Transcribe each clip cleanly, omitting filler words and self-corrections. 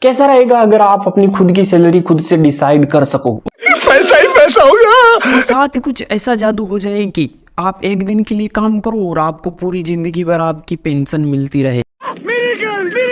कैसा रहेगा अगर आप अपनी खुद की सैलरी खुद से डिसाइड कर सको। पैसा ही पैसा होगा। साथ ही कुछ ऐसा जादू हो जाए कि आप एक दिन के लिए काम करो और आपको पूरी जिंदगी भर आपकी पेंशन मिलती रहे।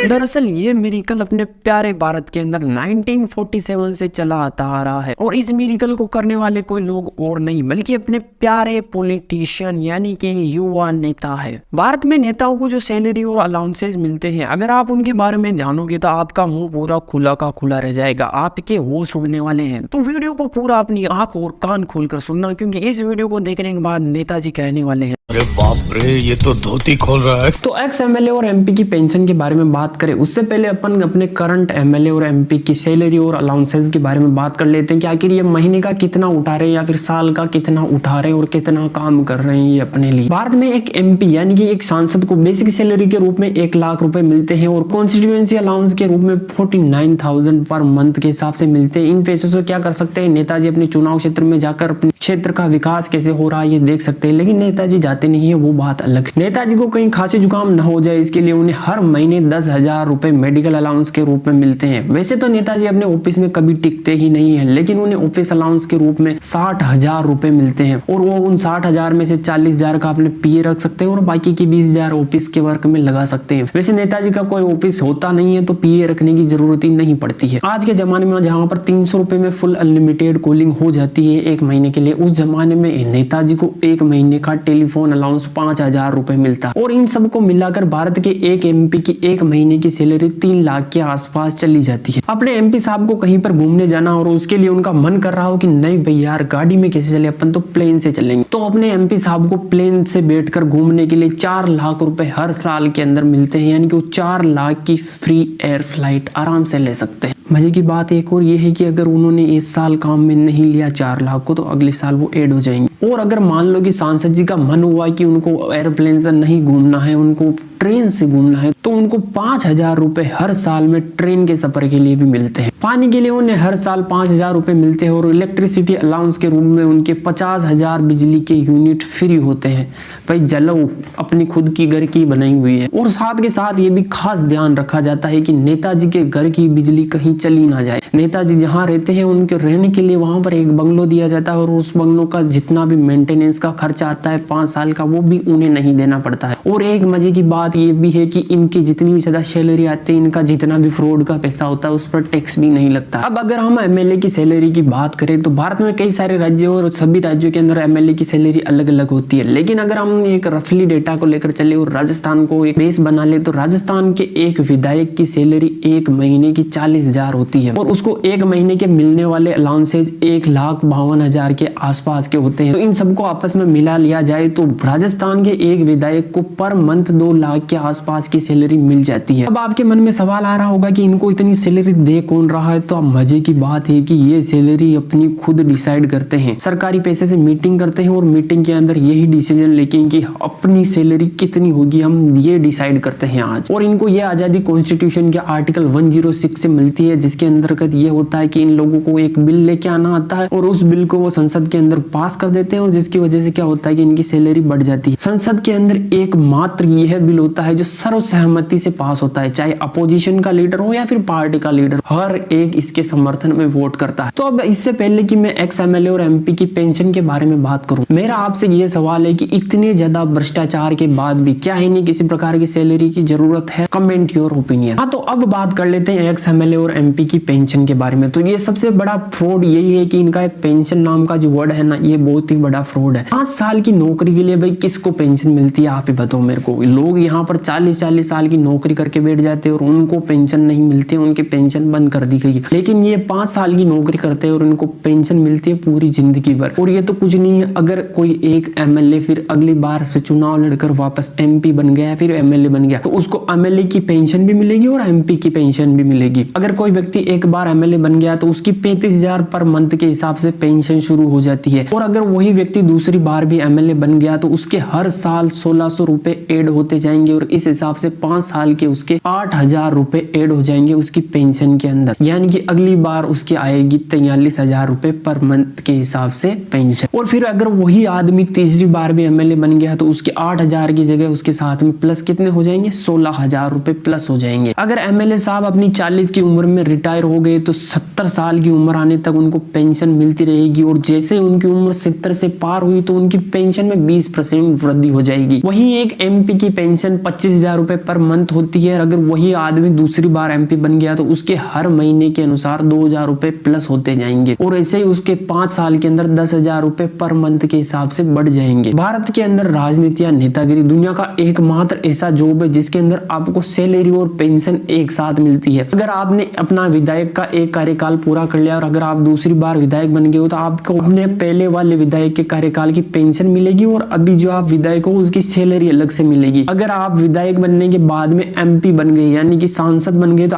दरअसल ये मिरेकल अपने प्यारे भारत के अंदर 1947 से चला आता आ रहा है और इस मिरेकल को करने वाले कोई लोग और नहीं बल्कि अपने प्यारे पॉलिटिशियन यानी कि युवा नेता है। भारत में नेताओं को जो सैलरी और अलाउंसेस मिलते हैं, अगर आप उनके बारे में जानोगे तो आपका मुंह पूरा खुला का खुला रह जाएगा, आपके होश उड़ने वाले हैं। तो वीडियो को पूरा अपनी आंख और कान खोलकर सुनना, क्योंकि इस वीडियो को देखने के बाद नेताजी कहने वाले हैं। अरे बाप रे, ये तो धोती खोल रहा है। तो एक्स एमएलए और एमपी की पेंशन के बारे में बात करें उससे पहले अपन अपने करंट एमएलए और एमपी की सैलरी और अलाउंसेस के बारे में बात कर लेते हैं कि आखिर ये महीने का कितना उठा रहे हैं या फिर साल का कितना उठा रहे हैं और कितना काम कर रहे हैं ये अपने लिए। भारत में एक एमपी यानी कि एक सांसद को बेसिक सैलरी के रूप में 1 लाख रुपए मिलते हैं और कॉन्स्टिट्यूएंसी अलाउंस के रूप में 49,000 पर मंथ के हिसाब से मिलते हैं। इन पैसों से क्या कर सकते हैं नेताजी? अपने चुनाव क्षेत्र में जाकर अपने क्षेत्र का विकास कैसे हो रहा है ये देख सकते हैं, लेकिन नेताजी जाते नहीं है, वो बात अलग। नेताजी को कहीं खांसी जुकाम न हो जाए इसके लिए उन्हें हर महीने 10,000 रुपए मेडिकल अलाउंस के रूप में मिलते हैं। वैसे तो नेताजी अपने ऑफिस में कभी टिकते ही नहीं है, लेकिन उन्हें ऑफिस अलाउंस के रूप में 60,000 रुपए मिलते हैं और वो उन 60,000 में से 40,000 का अपने पीए रख सकते हैं और बाकी की 20,000 ऑफिस के वर्क में लगा सकते हैं। वैसे नेताजी का कोई ऑफिस होता नहीं है तो पीए रखने की जरूरत ही नहीं पड़ती है। आज के जमाने में जहाँ पर 300 रुपए में फुल अनलिमिटेड कॉलिंग हो जाती है 1 महीने के लिए, उस जमाने में नेताजी को 1 महीने का टेलीफोन अलाउंस 5,000 रुपए मिलता है और इन सबको मिलाकर भारत के एक एमपी की 1 महीने की सैलरी 3 लाख के आसपास चली जाती है। अपने एमपी साहब को कहीं पर घूमने जाना और उसके लिए उनका मन कर रहा हो कि नहीं भैया यार गाड़ी में कैसे चले, अपन तो प्लेन से चलेंगे, तो अपने एमपी साहब को प्लेन से बैठकर घूमने के लिए 4 लाख रुपए हर साल के अंदर मिलते हैं, यानी कि वो 4 लाख की फ्री एयर फ्लाइट आराम से ले सकते हैं। मजे की बात एक और ये है कि अगर उन्होंने इस साल काम में नहीं लिया 4 लाख को तो अगले साल वो ऐड हो जाएंगे। और अगर मान लो कि सांसद जी का मन हुआ कि उनको एयरप्लेन से नहीं घूमना है, उनको ट्रेन से घूमना है, तो उनको 5,000 रुपए हर साल में ट्रेन के सफर के लिए भी मिलते हैं। पानी के लिए उन्हें हर साल 5,000 रुपए मिलते हैं और इलेक्ट्रिसिटी अलाउंस के रूप में उनके 50,000 बिजली के यूनिट फ्री होते हैं। भाई जलो अपनी खुद की घर की बनाई हुई है। और साथ के साथ ये भी खास ध्यान रखा जाता है कि नेताजी के घर की बिजली कहीं चली ना जाए। नेताजी जहाँ रहते हैं उनके रहने के लिए वहां पर एक बंगलो दिया जाता है और उस बंगलो का जितना भी मेंटेनेंस का खर्चा आता है 5 साल का, वो भी उन्हें नहीं देना पड़ता है। और एक मजे की बात ये भी है कि इनकी जितनी भी ज्यादा सैलरी आती है, इनका जितना भी फ्रॉड का पैसा होता है उस पर टैक्स भी नहीं लगता। अब अगर हम एमएलए की सैलरी की बात करें तो भारत में कई सारे राज्य और सभी राज्यों के अंदर एमएलए की सैलरी अलग अलग होती है, लेकिन अगर हम एक रफली डेटा को लेकर चले और राजस्थान को एक बेस बना ले तो राजस्थान के एक विधायक की सैलरी 1 महीने की 40,000 होती है और उसको 1 महीने के मिलने वाले अलाउंसेज 1,52,000 के आसपास के होते हैं। तो इन सबको आपस में मिला लिया जाए तो राजस्थान के एक विधायक को पर मंथ 2 लाख के आसपास की सैलरी मिल जाती है। अब आपके मन में सवाल आ रहा होगा कि इनको इतनी सैलरी दे कौन रहा है? तो अब मजे की बात है कि ये सैलरी अपनी खुद डिसाइड करते हैं, सरकारी पैसे से मीटिंग करते हैं और मीटिंग के अंदर यही डिसीजन लेके कि अपनी सैलरी कितनी होगी हम ये डिसाइड करते हैं आज। और इनको ये आजादी कॉन्स्टिट्यूशन के आर्टिकल 106 से मिलती है, जिसके अंतर्गत ये होता है कि इन लोगों को एक बिल लेके आना आता है और उस बिल को वो संसद के अंदर पास कर देते हैं और जिसकी वजह से क्या होता है कि इनकी सैलरी बढ़ जाती है। संसद के अंदर एकमात्र यह बिल होता है जो सर्वसहमति से पास होता है, चाहे अपोजिशन का लीडर हो या फिर पार्टी का लीडर, हर एक इसके समर्थन में वोट करता है। तो अब इससे पहले कि मैं एक्स एमएलए और एमपी की पेंशन के बारे में बात करूं, मेरा आपसे ये सवाल है कि इतने ज्यादा भ्रष्टाचार के बाद भी क्या इन्हें किसी प्रकार की सैलरी की जरूरत है? Comment your opinion. हाँ, तो अब बात कर लेते हैं एक्स एमएलए और एमपी की पेंशन के बारे में। तो ये सबसे बड़ा फ्रॉड यही है कि इनका पेंशन नाम का जो वर्ड है ना, ये बहुत ही बड़ा फ्रॉड है। 5 साल की नौकरी के लिए भाई किसको पेंशन मिलती है? आप ही बताओ मेरे को। लोग यहाँ पर 40-40 साल की नौकरी करके बैठ जाते हैं और उनको पेंशन नहीं मिलती, उनकी पेंशन बंद कर दी गई है। लेकिन ये 5 साल की नौकरी करते हैं और उनको पेंशन मिलती है पूरी जिंदगी भर। और ये तो कुछ नहीं है, अगर कोई एक एमएलए फिर अगली बार से चुनाव लड़कर वापस एमपी बन गया फिर एमएलए बन गया तो उसको एमएलए की पेंशन भी मिलेगी और एमपी की पेंशन भी मिलेगी। अगर कोई व्यक्ति एक बार एमएलए बन गया तो उसकी 35,000 पर मंथ के हिसाब से पेंशन शुरू हो जाती है। और अगर वही व्यक्ति दूसरी बार भी एमएलए बन गया तो उसके हर साल 1600 रुपए ऐड होते जाएंगे और इस हिसाब से 5 साल के उसके 8,000 रुपए ऐड हो जाएंगे उसकी पेंशन के अंदर, यानी कि अगली बार उसकी आएगी 43,000 रुपए पर मंथ के हिसाब से पेंशन। और फिर अगर वही आदमी तीसरी बार भी एमएलए बन गया तो उसके 8,000 की जगह उसके साथ में प्लस कितने हो जाएंगे, 16,000 रुपए प्लस हो जाएंगे। अगर एमएलए साहब अपनी 40 की उम्र में रिटायर हो गए तो 70 साल की उम्र आने तक उनको पेंशन मिलती रहेगी और जैसे उनकी उम्र 70 से पार हुई तो उनकी पेंशन में 20% वृद्धि हो जाएगी। वहीं एक एमपी की पेंशन 25,000 रुपए पर मंथ होती है। अगर वही आदमी दूसरी बार एमपी बन गया तो उसके हर महीने के अनुसार 2,000 रुपए प्लस होते जाएंगे और ऐसे ही उसके 5 साल के अंदर 10,000 रुपए पर मंथ के हिसाब से बढ़ जाएंगे। भारत के अंदर राजनीति या नेतागिरी दुनिया का एकमात्र ऐसा जॉब है जिसके अंदर आपको सैलरी और पेंशन एक साथ मिलती है। अगर आपने अपना विधायक का एक कार्यकाल पूरा कर लिया और अगर आप दूसरी बार विधायक बन गए हो तो आपको अपने पहले वाले विधायक के कार्यकाल की पेंशन मिलेगी और अभी जो आप विधायक हो उसकी सैलरी अलग से मिलेगी। अगर आप विधायक बनने के बाद में एमपी बन गए यानी कि सांसद बन गए तो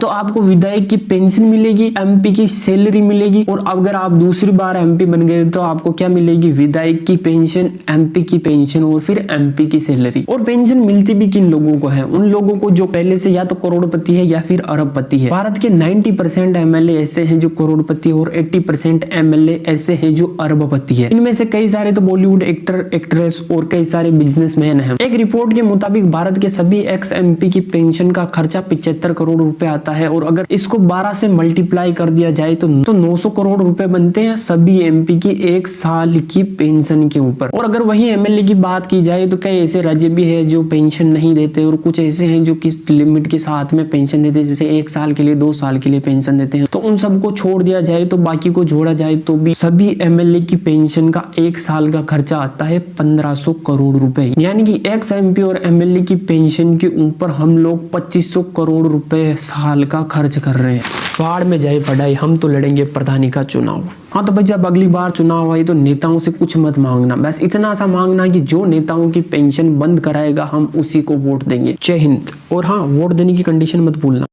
आपको विधायक की पेंशन मिलेगी, एमपी की सैलरी मिलेगी और अगर आप दूसरी बार एमपी बन गए तो आपको क्या मिलेगी, विधायक की पेंशन, एमपी की पेंशन और फिर एमपी की सैलरी। और पेंशन मिलती भी किन लोगों को है, उन लोगों को जो पहले से या तो करोड़पति है या फिर अरबपति है। भारत के 90% एमएलए ऐसे हैं जो करोड़पति और 80% एमएलए ऐसे हैं जो अरबपति है। इनमें से कई सारे तो बॉलीवुड एक्टर, एक्ट्रेस और कई सारे बिजनेसमैन हैं। एक रिपोर्ट के मुताबिक भारत के सभी एक्स एमपी की पेंशन का खर्चा 75 करोड़ रुपए आता है और अगर इसको 12 से मल्टीप्लाई कर दिया जाए तो 900 करोड़ रुपए बनते हैं सभी एमपी की एक साल की पेंशन के ऊपर। और अगर वही एमएलए की बात की जाए तो कई ऐसे राज्य भी है जो पेंशन नहीं देते और कुछ ऐसे हैं जो किस लिमिट के साथ में पेंशन देते हैं, जैसे 1 साल के लिए, 2 साल के लिए पेंशन देते हैं। तो उन सबको छोड़ दिया जाए तो बाकी को जोड़ा जाए तो भी सभी एमएलए की पेंशन का 1 साल का खर्चा आता है 1500 करोड़ रुपए। यानी कि एक्स एमपी और एमएलए की पेंशन के ऊपर हम लोग 2500 करोड़ रुपए साल का खर्च कर रहे हैं। बाढ़ में जाए पढ़ाई, हम तो लड़ेंगे प्रधानी का चुनाव। हाँ तो भाई जब अगली बार चुनाव आए तो नेताओं से कुछ मत मांगना, बस इतना सा मांगना कि जो नेताओं की पेंशन बंद कराएगा हम उसी को वोट देंगे। जय हिंद। और हाँ, वोट देने की कंडीशन मत भूलना।